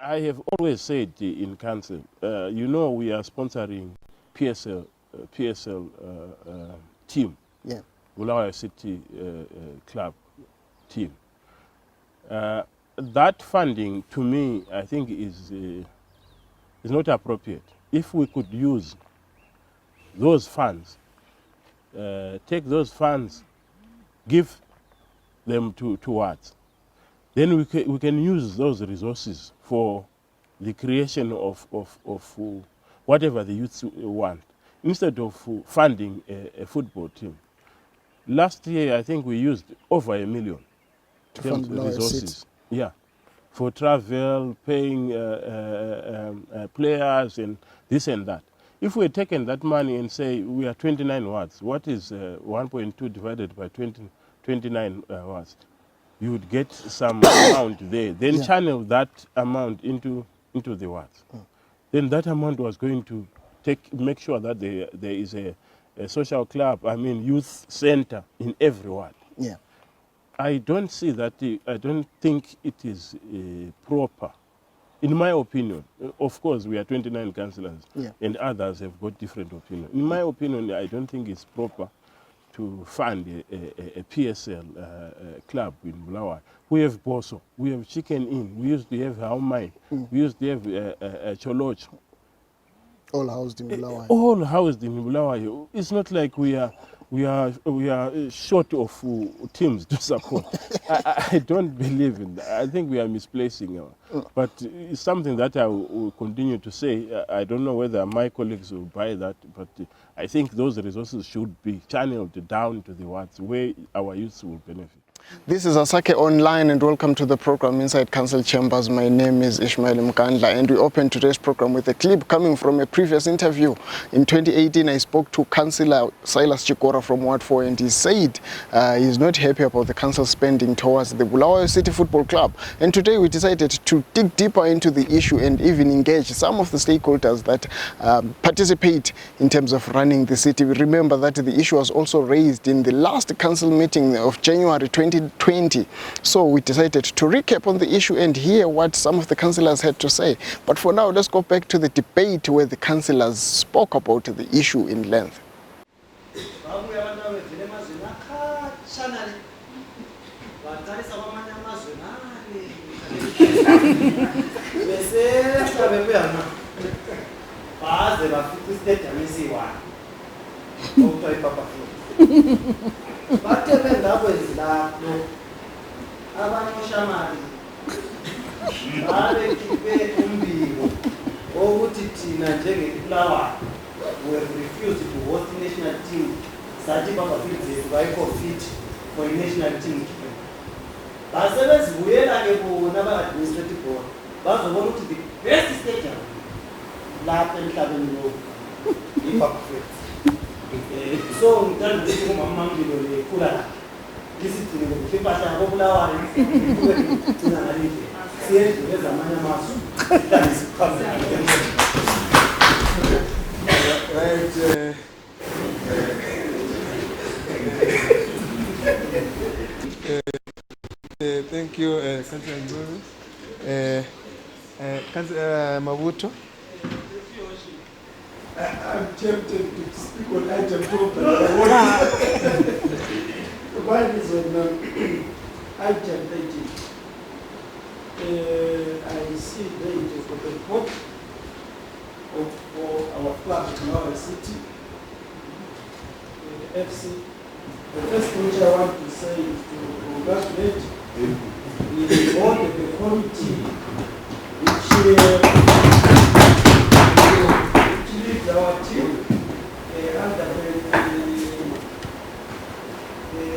I have always said in council, you know, we are sponsoring PSL team, Bulawayo City club team. That funding, to me, I think is not appropriate. If we could use those funds, take those funds, give them towards, then we can use those resources for the creation of whatever the youths want, instead of funding a football team. Last year, I think we used over $1 million to fund resources. Yeah, for travel, paying players and this and that. If we had taken that money and say we are 29 wards, what is 1.2 divided by 29 wards? You would get some amount there. Then channel that amount into the wards. Then that amount was going to make sure that there is a social club, I mean youth center in every ward. Yeah. I don't see that, I don't think it is proper. In my opinion, of course we are 29 councillors and others have got different opinions. In my opinion, I don't think it's proper to fund a PSL club in Bulawayo. We have Boso, we have Chicken Inn, we used to have Haumai, we used to have Choloch. All housed in Bulawayo. All housed in Bulawayo. It's not like we are short of teams to support. I don't believe in that. I think we are misplacing our. But it's something that I will continue to say. I don't know whether my colleagues will buy that, but I think those resources should be channeled down to the wards where our youths will benefit. This is Asake Online and welcome to the program Inside Council Chambers. My name is Ishmael Mkandla and we open today's program with a clip coming from a previous interview. In 2018, I spoke to Councillor Silas Chikora from Ward 4 and he said he's not happy about the council spending towards the Bulawayo City Football Club. And today we decided to dig deeper into the issue and even engage some of the stakeholders that participate in terms of running the city. We remember that the issue was also raised in the last council meeting of January 2020. So we decided to recap on the issue and hear what some of the councillors had to say. But for now, let's go back to the debate where the councillors spoke about the issue in length. We have refused to host the national team. Saji Papa Fields is right for fit for a national team. As we are able to have administrative board, but we want to be best stadium. Latin Cabin Papa Fields. So, we tell the people, Mamma, this is the people that are popular. Thank you, Councillor Mavuto. I'm tempted to speak on item 2, but one is on item 18. I see there is a report for our club in Bulawayo City FC. The first thing which I want to say is to congratulate the board of the committee which leads our team under the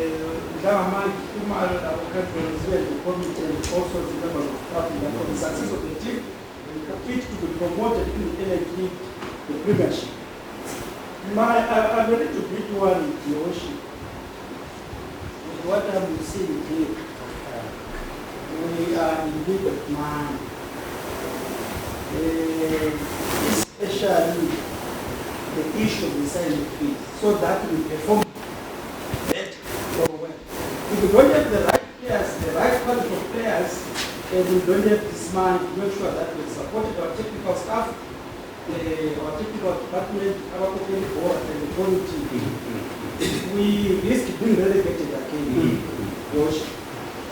government, our country, the committee, and also the members of staff for the success of the team. It to be promoted in the premiership. I'm ready to bring one in the ocean. With what I'm seeing here, we are in need of money. Especially the issue of the signing fees, so that we perform better. If we don't have the right players, the right quality of players, and we don't have this money to make sure that we supported our technical staff, our technical department, our coaching board, and the whole team. We risk being relegated again.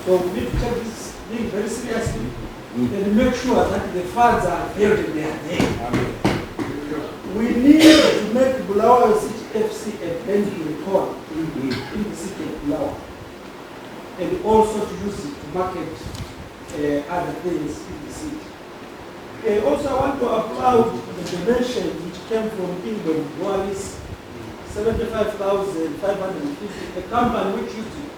So we need to take this thing very seriously and make sure that the funds are held and they are there. We need to make Bulawayo City FC a brand record in the city of Bulawayo, and also to use it to market other things in the city. Also, I want to applaud the donation which came from England, Wallis, 75,550, a company which used it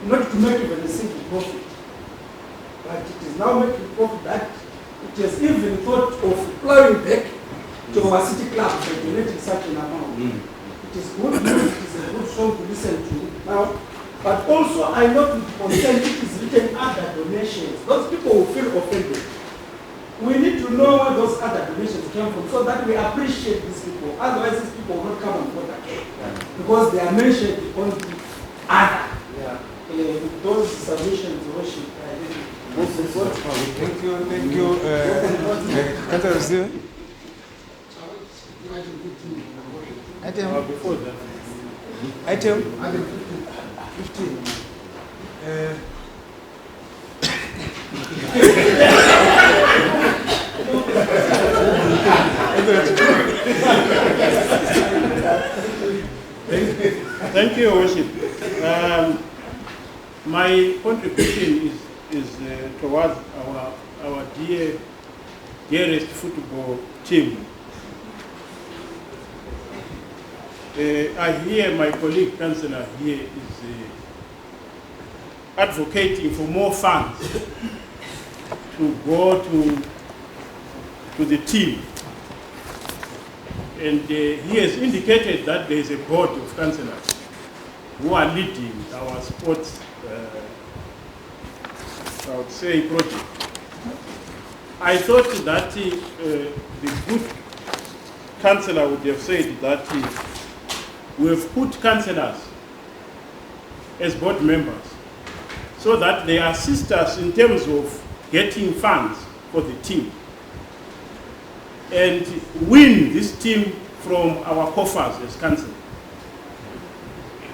not to make even a single profit, but it is now making profit that it has even thought of plowing back to our city club by donating such an amount. It is good news, it is a good song to listen to now, but also I note with concern it is written other donations. Those people will feel offended. We need to know where those other donations came from so that we appreciate these people. Otherwise, these people will not come on board again because they are mentioned on the other. Those submissions, worship. Thank you. Councillor Rosiwe. Item. Before that. Item 15. Thank you, Your Worship. My contribution is towards our dearest football team. I hear my colleague councillor here is advocating for more funds to go to the team. And he has indicated that there is a board of councillors who are leading our sports, I would say, project. I thought that the good councillor would have said that we have put councillors as board members so that they assist us in terms of getting funds for the team and win this team from our coffers as council.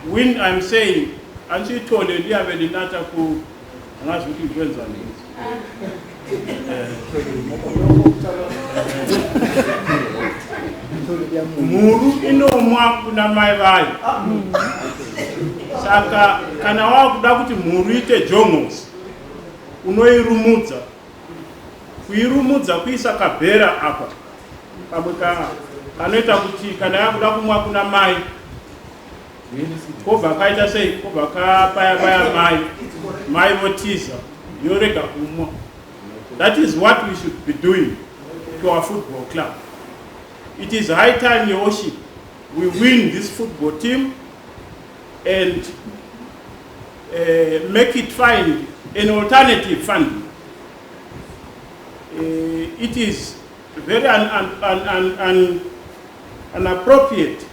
When I'm saying, and she told me, Muru inomwa kuna maibai. Saka kana wakuda kuti muru ite jongos. Unoirumudza. Kuirumudza kuisa kabhera apa. Pamwe kanoita kuti kana yakuda kumwa kuna mai. Kobva kaita sei, kobva kapaya mai votiza yorega kumwa. That is what we should be doing to our football club. It is high time, Your Worship, we win this football team and make it find an alternative funding. It is very inappropriate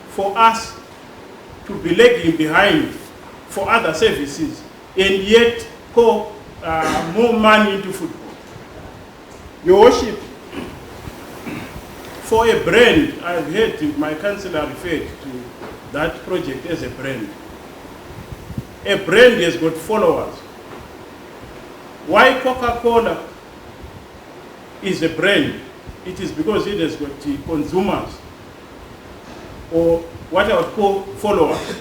for us to be lagging behind for other services and yet pour more money into football. Your Worship, for a brand, I've heard my councillor referred to that project as a brand. A brand has got followers. Why Coca-Cola is a brand? It is because it has got consumers, or what I would call followers.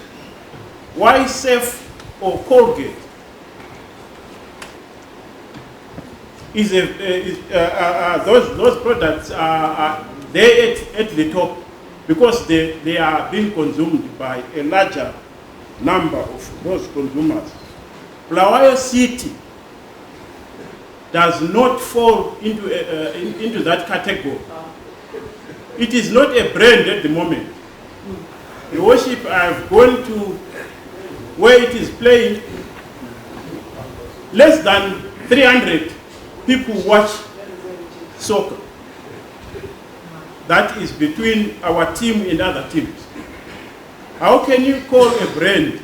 Why Safe or Colgate is those products are they at the top because they are being consumed by a larger number of those consumers. Bulawayo City does not fall into that category. It is not a brand at the moment. Your Worship, I've gone to where it is playing. Less than 300 people watch soccer. That is between our team and other teams. How can you call a brand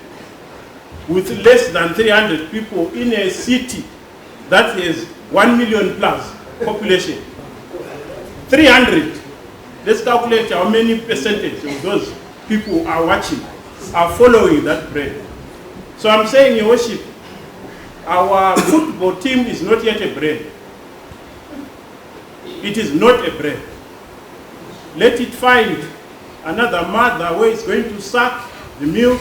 with less than 300 people in a city that has 1 million plus population. 300. Let's calculate how many percentage of those people are watching, are following that brand. So I'm saying, Your Worship, our football team is not yet a brand. It is not a brand. Let it find another mother where it's going to suck the milk,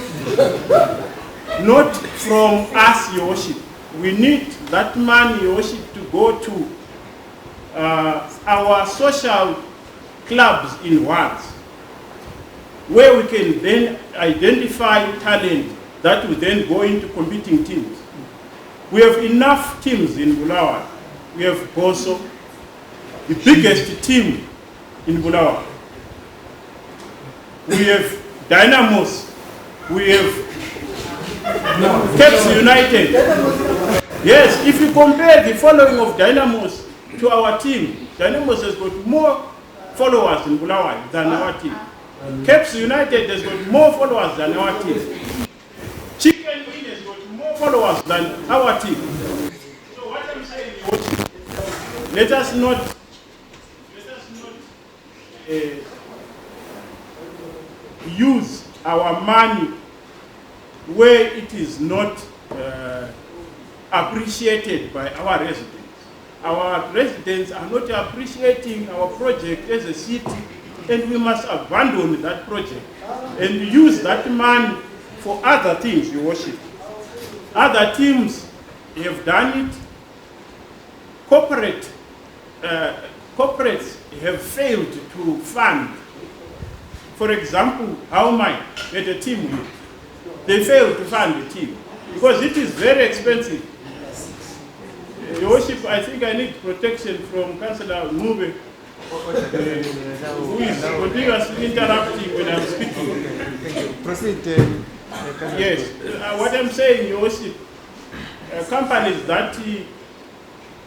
not from us, Your Worship. We need that money, Your Worship, to go to our social clubs in wards, where we can then identify talent that will then go into competing teams. We have enough teams in Bulawayo. We have Boso, the biggest team in Bulawayo. We have Dynamos. We have Caps United. Yes, if you compare the following of Dynamos to our team, Dynamos has got more followers in Bulawayo than our team. Caps United has got more followers than our team. Chicken Wing has got more followers than our team. So what I'm saying is, let us not use our money where it is not appreciated by our residents. Our residents are not appreciating our project as a city, and we must abandon that project and use that money for other things, Your Worship. Other teams have done it. Corporates have failed to fund. For example, How Mine had a team with. They failed to fund the team because it is very expensive. Your Worship, I think I need protection from Councillor Mube, who is continuously interrupting when I'm speaking. Thank you. Proceed. Yes, what I'm saying, Your Worship, companies that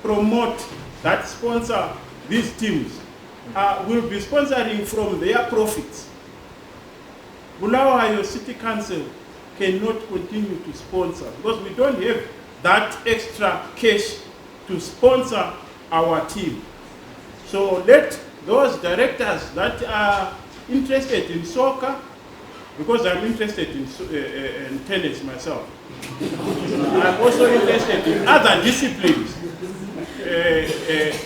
promote, that sponsor these teams will be sponsoring from their profits. Bulawayo City Council cannot continue to sponsor because we don't have that extra cash to sponsor our team. So let those directors that are interested in soccer, because I'm interested in tennis myself, I'm also interested in other disciplines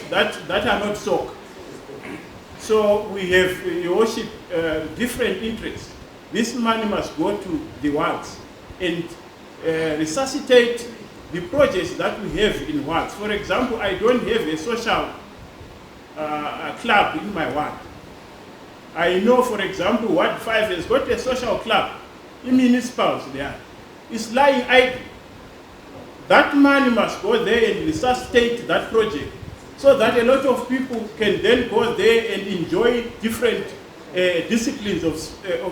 that are not soccer. So we have, Your Worship, different interests. This money must go to the wards and resuscitate the projects that we have in wards. For example, I don't have a social club in my ward. I know, for example, Ward 5 has got a social club in municipals there. It's lying idle. That money must go there and resuscitate that project so that a lot of people can then go there and enjoy different disciplines of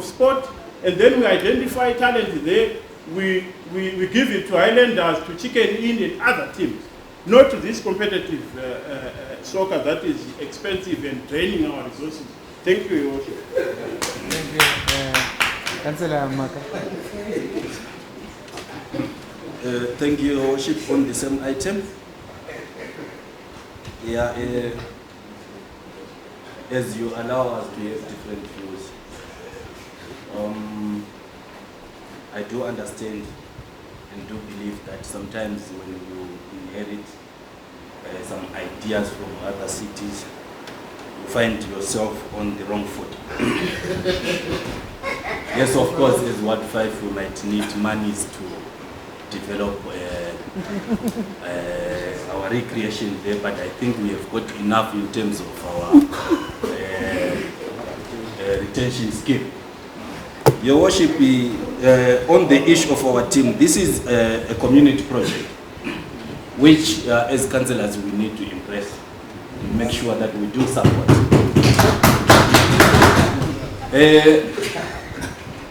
sport, and then we identify talent there. We give it to Islanders, to Chicken Inn and other teams, not to this competitive soccer that is expensive and draining our resources. Thank you, Your Worship. Thank you. Councillor Maka. Thank you, Your Worship, on the same item. Yeah, as you allow us to have different views, I do understand and do believe that sometimes when you inherit some ideas from other cities, you find yourself on the wrong foot. Yes, of course, as Ward 5, we might need monies to develop our recreation there, but I think we have got enough in terms of our retention scheme. Your Worship, on the issue of our team, this is a community project, which as councillors we need to impress and make sure that we do support.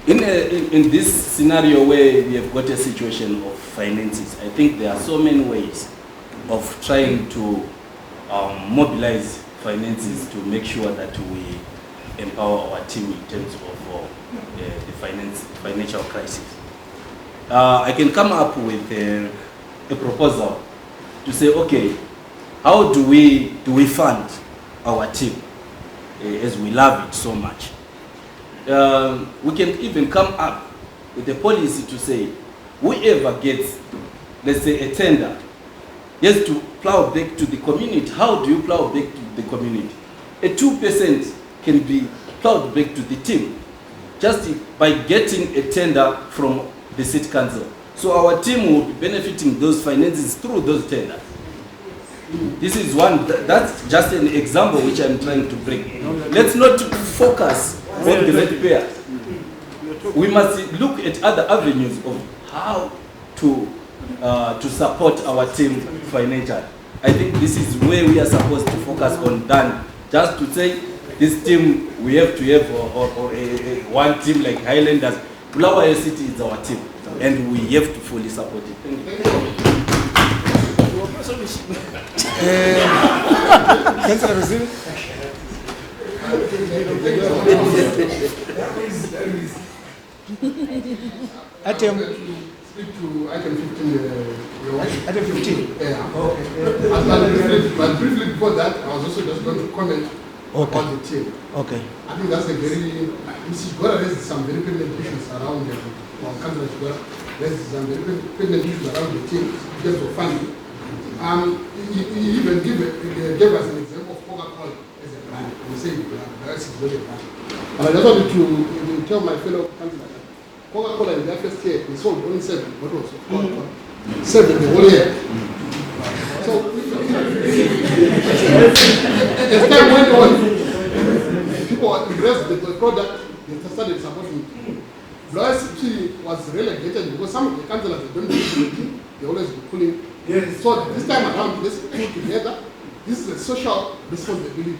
In this scenario where we have got a situation of finances, I think there are so many ways of trying to mobilize finances to make sure that we empower our team in terms of the financial crisis. I can come up with a proposal to say, okay, how do we fund our team as we love it so much? We can even come up with a policy to say, whoever gets, let's say, a tender, has to plow back to the community. How do you plow back to the community? A 2% can be plowed back to the team, just by getting a tender from the city council. So our team will be benefiting those finances through those tenders. This is one, that's just an example which I'm trying to bring. Let's not focus on the ratepayers. We must look at other avenues of how to support our team financially. I think this is where we are supposed to focus on, than just to say this team we have to have or one team like Highlanders. Bulawayo City is our team, and we have to fully support it. Thank you. Councillor Rosile? Item. Speak to item 15. Item 15. Yeah. Okay. But briefly before that, I was also just going to comment Okay. about the team. Okay. I think that's a very, Mrs. Gora raised some very pertinent issues around the Councillor Gora raised some very pertinent issues around the team in terms of funding. He even gave us an example of Coca-Cola as a brand. We say that's not a brand. And I just wanted to tell my fellow councillors that Coca-Cola in their first year, they sold only 7 bottles of Coca-Cola. 7 the whole year. So, as time went on, people embraced the product, they started supporting it. Bulawayo City was relegated because some of the councillors don't do the team, they always be pulling. Yes. So this time around, let's pull together. This is a social responsibility.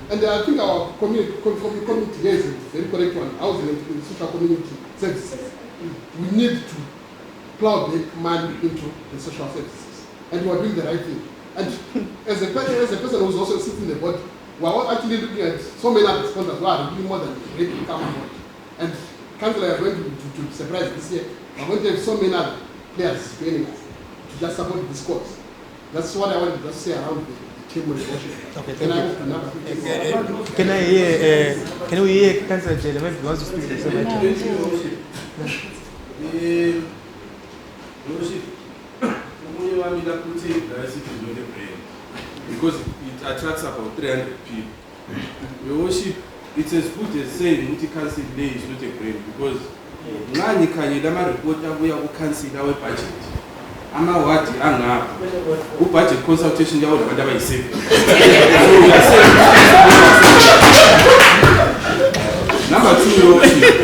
And I think our community here is a very correct one. Housing and social community services. We need to plow the money into the social services. And we are doing the right thing. And as a person who's also sitting in the board, we are actually looking at so many other sponsors who are doing more than the great income board. And Councillor, are going to surprise this year. We are going to have so many other players joining us to just support this cause. That's what I wanted to just say around the team motivation. Okay, Can I move to number 15? Can we hear Councillor Jele? Maybe he wants to speak to somebody. Because it attracts about 300 people. The worship, it's as good as saying multi-council day is not a brand, because ngani kanye lama report abuya ku council awe budget. Ama wadi angapha. U budget consultation yawo labantu abayisave. So we are saying number 2 worship.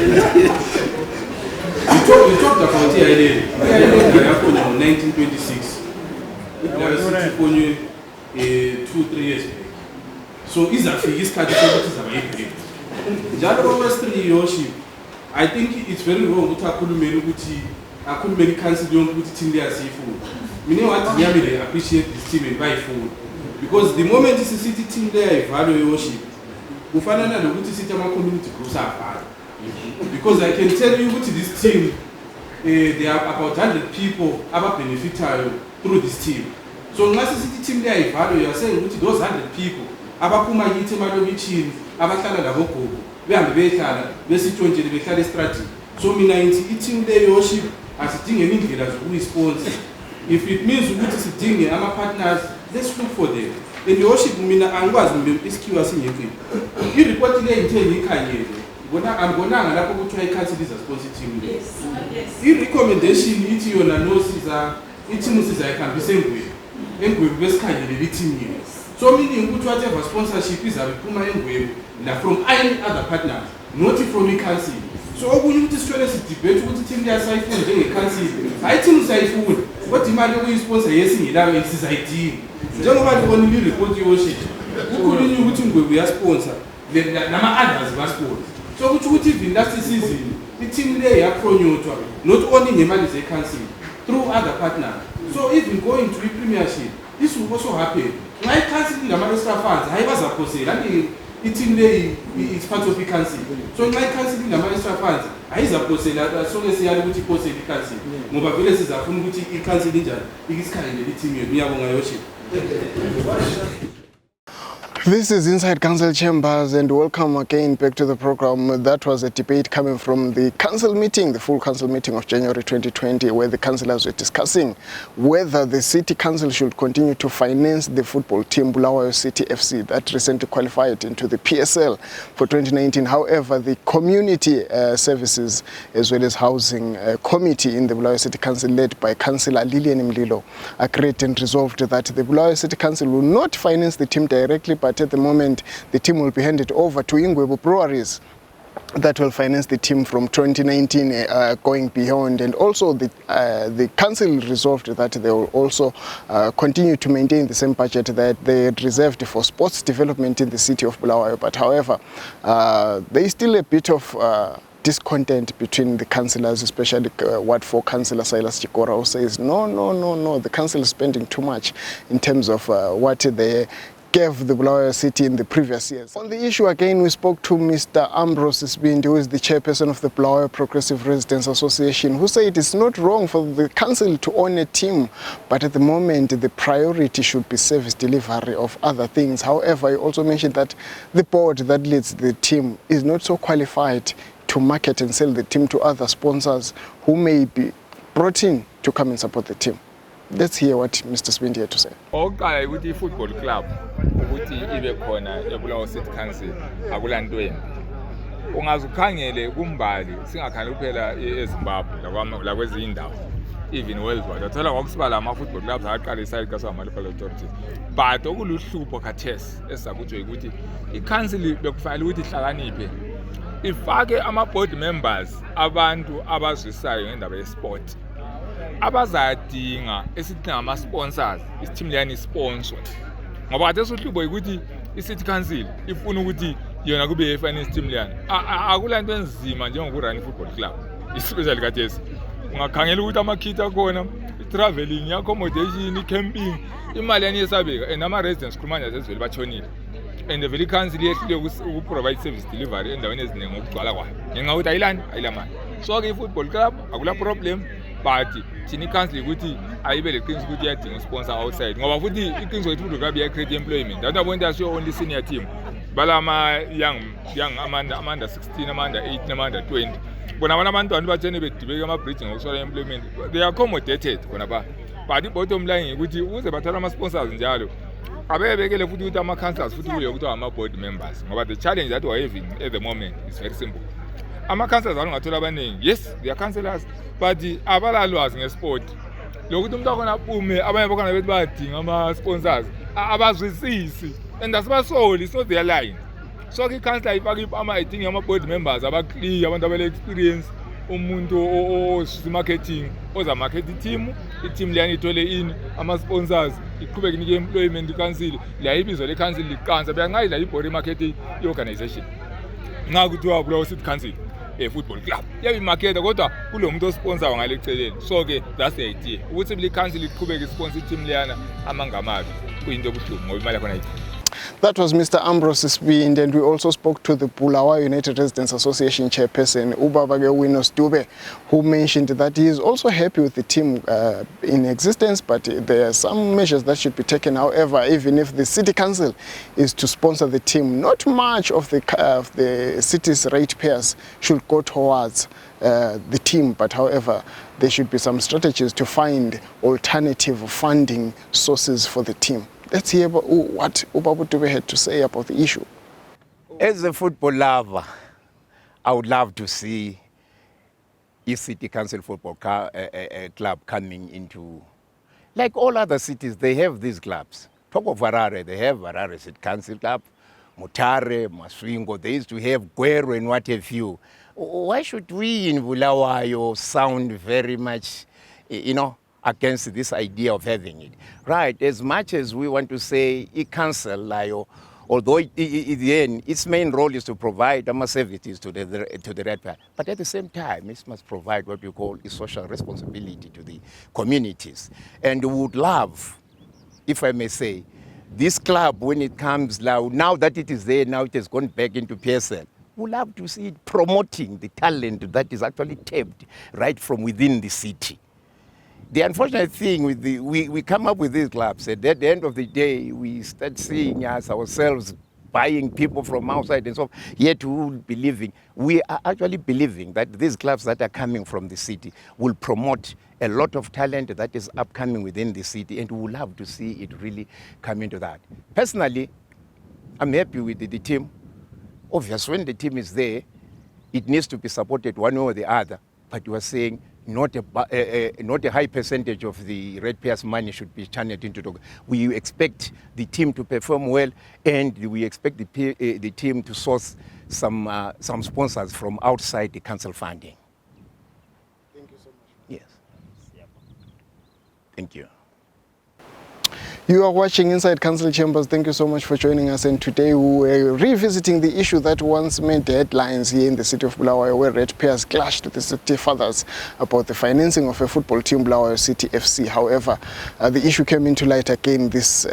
We talked about it earlier. In 1926. It was 2-3 years back. So is a figure study is a very Jalo Western worship. I think it's very wrong to couldn't make council don't put it in their seafood. We know what Yamile appreciate this team and buy food. Because the moment this city team there value worship, we find out that the city community grows up. Because I can tell you what this team, there are about 100 people about benefit through this team. So unless the city team there value, you are saying what those 100 people, abakuma yite malobichin, abahlala labogogo, behambe behlala, besitho nje behlala strategy. So mina ngithi team there worship asidinge indlela zokuyisponsor. If it means ukuthi sidinge ama partners, let's look for them. And worship mina angikwazi ngimbe iskiwa singekho. I report le into engikhanyele. Ngibonanga lapho ukuthi i-council is a sponsor team. Yes. I recommendation ithi yona no siza i-team siza ikhambise engwebu besikhanyele le team yini. So meaning ukuthi whatever sponsorship izabe iphuma engwebu la from any other partners, not from i-council. So okunye ukuthi sithole sidebate ukuthi team liyasayifuna njenge-council. Hayi team sayifuna. Kodwa imali yokuyisponsor yesingelayo isizayidinga. Njengoba libonile i-report yoshit. Ukukhulunywa ukuthi ingwebu yasponsor nama-others basponsor. So ukuthi even last season i-team le yapronyotwa not only ngemali ze-council through other partners. So even going to i-premiership, this will also happen. Nxa i-council ngama-extra funds hayi bazaphosela i-team leyi is part of i-council. So nxa i-council inama-extra funds ayizaphosela sonke siyali ukuthi iphosele i-council ngoba vele sizafuna ukuthi i-council injani ikisikhangele i-team yethu. Ngiyabonga yoshi. This is Inside Council Chambers, and welcome again back to the program. That was a debate coming from the council meeting, the full council meeting of January 2020, where the councillors were discussing whether the city council should continue to finance the football team Bulawayo City FC that recently qualified into the PSL for 2019. However, the community services as well as housing committee in the Bulawayo City Council, led by Councillor Lillian Mlilo, agreed and resolved that the Bulawayo City Council will not finance the team directly, but at the moment the team will be handed over to Ingwebo Breweries that will finance the team from 2019 going beyond. And also the council resolved that they will also continue to maintain the same budget that they had reserved for sports development in the city of Bulawayo. But however, there is still a bit of discontent between the councillors, especially Ward 4 Councillor Silas Chikora, who says no, the council is spending too much in terms of what they gave the Bulawayo City in the previous years. On the issue again, we spoke to Mr. Ambrose Sibindi, who is the chairperson of the Bulawayo Progressive Residents Association, who said it's not wrong for the council to own a team, but at the moment the priority should be service delivery of other things. However, he also mentioned that the board that leads the team is not so qualified to market and sell the team to other sponsors who may be brought in to come and support the team. Let's hear what Mr. Sibindi had to say. Oqala ukuthi i-football club ukuthi ibe khona eBulawayo City Council akulantweni. Ungaze ukhangele kumbali singakhangela kuphela eZimbabwe la kwezinye indawo, even worldwide. Uthola ngokusibala ama-football clubs aqalisa iqhaso ama-local authorities. But okuluhlupho khathesi esizakutsho ukuthi i-council bekufanele ukuthi ihlakaniphe ifake ama-board members abantu abazwisayo ngendaba ye-sport, abazadinga esithi ngama-sponsors, i-team leyani sponsor. Ngoba khathesi uhlupho ukuthi i-city council ifuna ukuthi yona kube i-finance team leyani. Akulanto enzima njengokurun i-football club, especially khathesi. Ungakhangela ukuthi ama-kit akhona, i-traveling, i-accommodation, i-camping, imali yani yesabeka, and ama-residents khulumanya sezivele batshonile. And the vele council yehlile ukuprovide service delivery endaweni eziningi ngokugcwala kwayo. Ngenxa ukuthi ayilamali. So ke i-football club akula problem, but thina i-council ukuthi ayibe leqiniso ukuthi iyadinga sponsor outside. Ngoba futhi iqiniso ukuthi i-football club iya-create employment. That abantu asiyo only senior team. Bala young ama-under 16, ama-under 8, ama-under 20. Bona abantwana bathene bedibeka ama-bridge ngokuswala employment. They are accommodated khona ba. But i-bottom line ukuthi uze bathola ama-sponsors njalo. Abebekele futhi ukuthi ama-councillors futhi kuye ukuthi ama-board members. Ngoba the challenge that we are having at the moment is very simple. Ama-councillors angathola abaningi. Yes, they are councillors, but abalalwazi ngesport. Lokuthi umuntu akhona aphume abanye bakhona bethi bayadinga ama-sponsors abazwisisi, and asibasoli, it's not their line. So i-councillor ifake ama-idinga ama-board members abaclear, abantu abale-experience, umuntu omarketing ozamarket i-team leyani ithole ini ama-sponsors, iqhubeke inike employment i-council, la ibizo le-council liqansa beyangayi la ibhori market i-organization. Nxa kuthiwa Bulawayo City Council football club iyabimarketa kodwa kulo muntu osponsor ngale celeni. So ke that's the idea ukuthi le-council iqhubeke isponsor i-team leyana amangamabi kuyinto ebuhlungu ngoba imali yakhona ayidingi. That was Mr. Ambrose Sibindi, and we also spoke to the Bulawayo United Residents Association chairperson, Ubabake Winos Dube, who mentioned that he is also happy with the team in existence, but there are some measures that should be taken. However, even if the city council is to sponsor the team, not much of the city's ratepayers should go towards the team, but however, there should be some strategies to find alternative funding sources for the team. Let's hear about what Ubabu Dube had to say about the issue. As a football lover, I would love to see a city council football club coming into, like all other cities, they have these clubs. Talk of Harare, they have Harare City Council Club, Mutare, Maswingo, they used to have Guero and what have you. Why should we in Bulawayo sound very much, against this idea of having it? Right, as much as we want to say council, although in the end, its main role is to provide services to the red pair, but at the same time, it must provide what we call a social responsibility to the communities. And we would love, if I may say, this club, when it comes now that it is there, now it has gone back into PSL, we'll have to see it promoting the talent that is actually tapped right from within the city. The unfortunate thing with we come up with these clubs, and at the end of the day, we start seeing us ourselves buying people from outside and so on. Yet we are actually believing that these clubs that are coming from the city will promote a lot of talent that is upcoming within the city, and we will have to see it really come into that. Personally, I'm happy with the team. Obviously, when the team is there, it needs to be supported one way or the other. But you are saying not a high percentage of the ratepayers' money should be channeled into the. We expect the team to perform well, and we expect the team to source some sponsors from outside the council funding. Thank you so much. Yes. Thank you. You are watching Inside Council Chambers. Thank you so much for joining us. And today we're revisiting the issue that once made headlines here in the city of Bulawayo, where ratepayers clashed with the city fathers about the financing of a football team, Bulawayo City FC. However, the issue came into light again this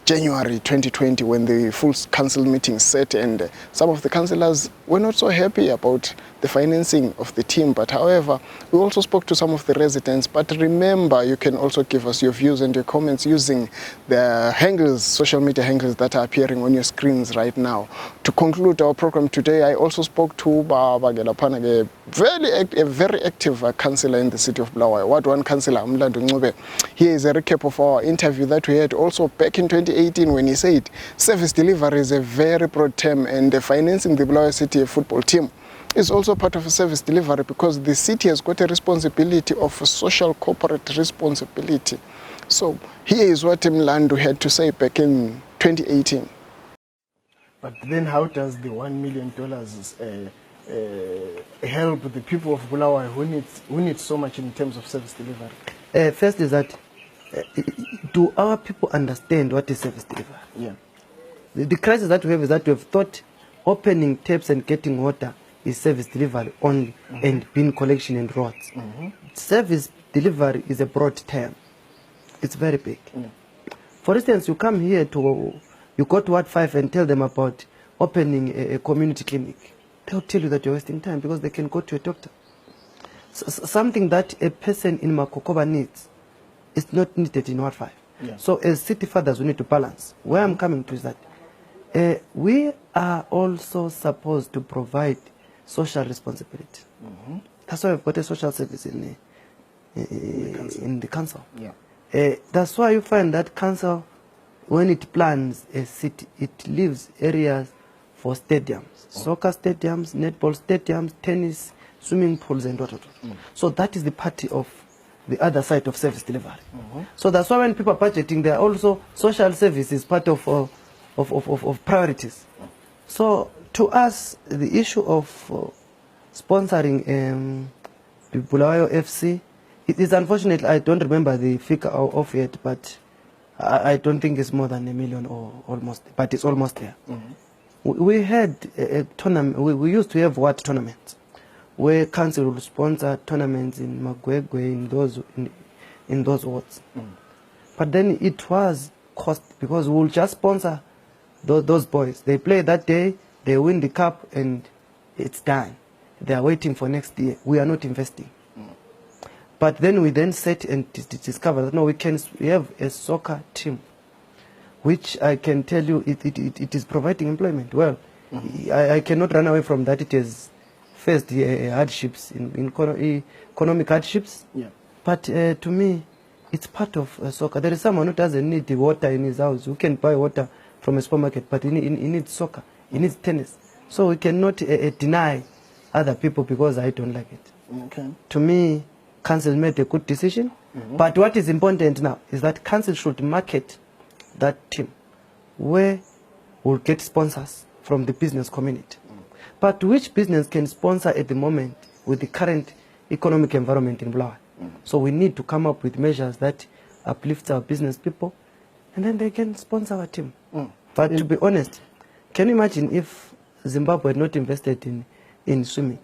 January 2020 when the full council meeting set, and some of the councillors were not so happy about the financing of the team. But however, we also spoke to some of the residents. But remember, you can also give us your views and your comments using the handles, social media handles that are appearing on your screens right now. To conclude our program today, I also spoke to Baba Gelapanage, a very active councillor in the city of Bulawayo. Ward 1 councillor Mkandla Ngube. Here is a recap of our interview that we had also back in 2018 when he said service delivery is a very broad term, and financing the Bulawayo City football team is also part of a service delivery, because the city has got a responsibility of a social corporate responsibility. So here is what Mkandla had to say back in 2018. But then how does the $1 million help the people of Bulawayo who need so much in terms of service delivery? First is that do our people understand what is service delivery? Yeah. The crisis that we have is that we have thought opening taps and getting water is service delivery only, and bin collection and roads. Service delivery is a broad term. It's very big. For instance, you come here you go to Ward 5 and tell them about opening a community clinic. They'll tell you that you're wasting time because they can go to a doctor. Something that a person in Makokoba needs is not needed in Ward 5. Yeah. So as city fathers, we need to balance. Where I'm coming to is that we are also supposed to provide social responsibility. That's why we've got a social service in the council. Yeah. That's why you find that council, when it plans a city, it leaves areas for stadiums, soccer stadiums, netball stadiums, tennis, swimming pools, and what. So that is the party of the other side of service delivery. So that's why when people are budgeting, there are also social services part of priorities. So to us, the issue of sponsoring Bulawayo FC, it is unfortunate. I don't remember the figure of it, but I don't think it's more than $1 million or almost, but it's almost there. We had a tournament. We used to have what tournaments, where council would sponsor tournaments in Magwegwe, in those wards. But then it was cost, because we'll just sponsor those boys. They play that day, they win the cup, and it's done. They are waiting for next year. We are not investing. But then we then set and discover that no, we have a soccer team, which I can tell you it is providing employment. Well, I cannot run away from that. It has faced hardships, in economic hardships. Yeah. But to me, it's part of soccer. There is someone who doesn't need the water in his house, who can buy water from a supermarket, but he needs soccer, he needs tennis. So we cannot deny other people because I don't like it. Okay. To me, council made a good decision. But what is important now is that council should market that team, where we'll get sponsors from the business community. But which business can sponsor at the moment with the current economic environment in Bulawayo? So we need to come up with measures that uplift our business people, and then they can sponsor our team. But to be honest, can you imagine if Zimbabwe had not invested in swimming?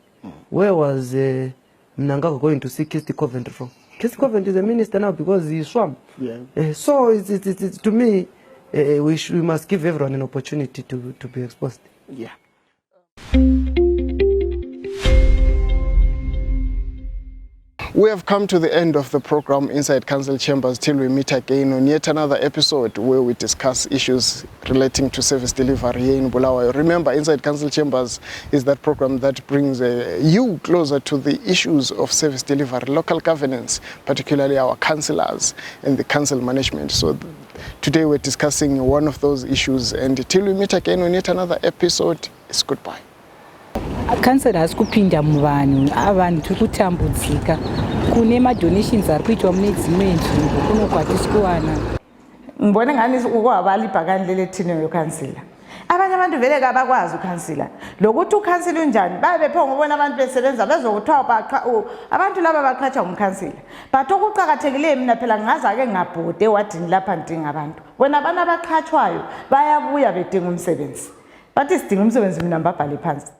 Where was Mnangagwa going to see Kirsty Coventry from? Kirsty Coventry is a minister now because he swam. Yeah. So to me, we must give everyone an opportunity to be exposed. Yeah. We have come to the end of the program Inside Council Chambers till we meet again on yet another episode where we discuss issues relating to service delivery here in Bulawayo. Remember, Inside Council Chambers is that program that brings you closer to the issues of service delivery, local governance, particularly our councillors and the council management. So today we're discussing one of those issues, and till we meet again on yet another episode, it's goodbye. Councillors kupinda muvanhu avanhu kutambudzika kune madonations ari kuitwa mune dzimwe nzvimbo kunokwatisi kuwana ngibone ngani ukwabali ibhakani lelethini yokansila abanye abantu vele kabakwazi ukhansila lokuthi ukhansila unjani babe bephonga ubona abantu besebenza bezokuthiwa abantu laba baqhatshwa ngumkhansila but okuqhakathekileyo mina phela ngaza ke ngabhode wadini lapha ndinga abantu wena abantu abaqhatshwayo bayabuya bedinga umsebenzi bathi sidinga umsebenzi mina mbabhale phansi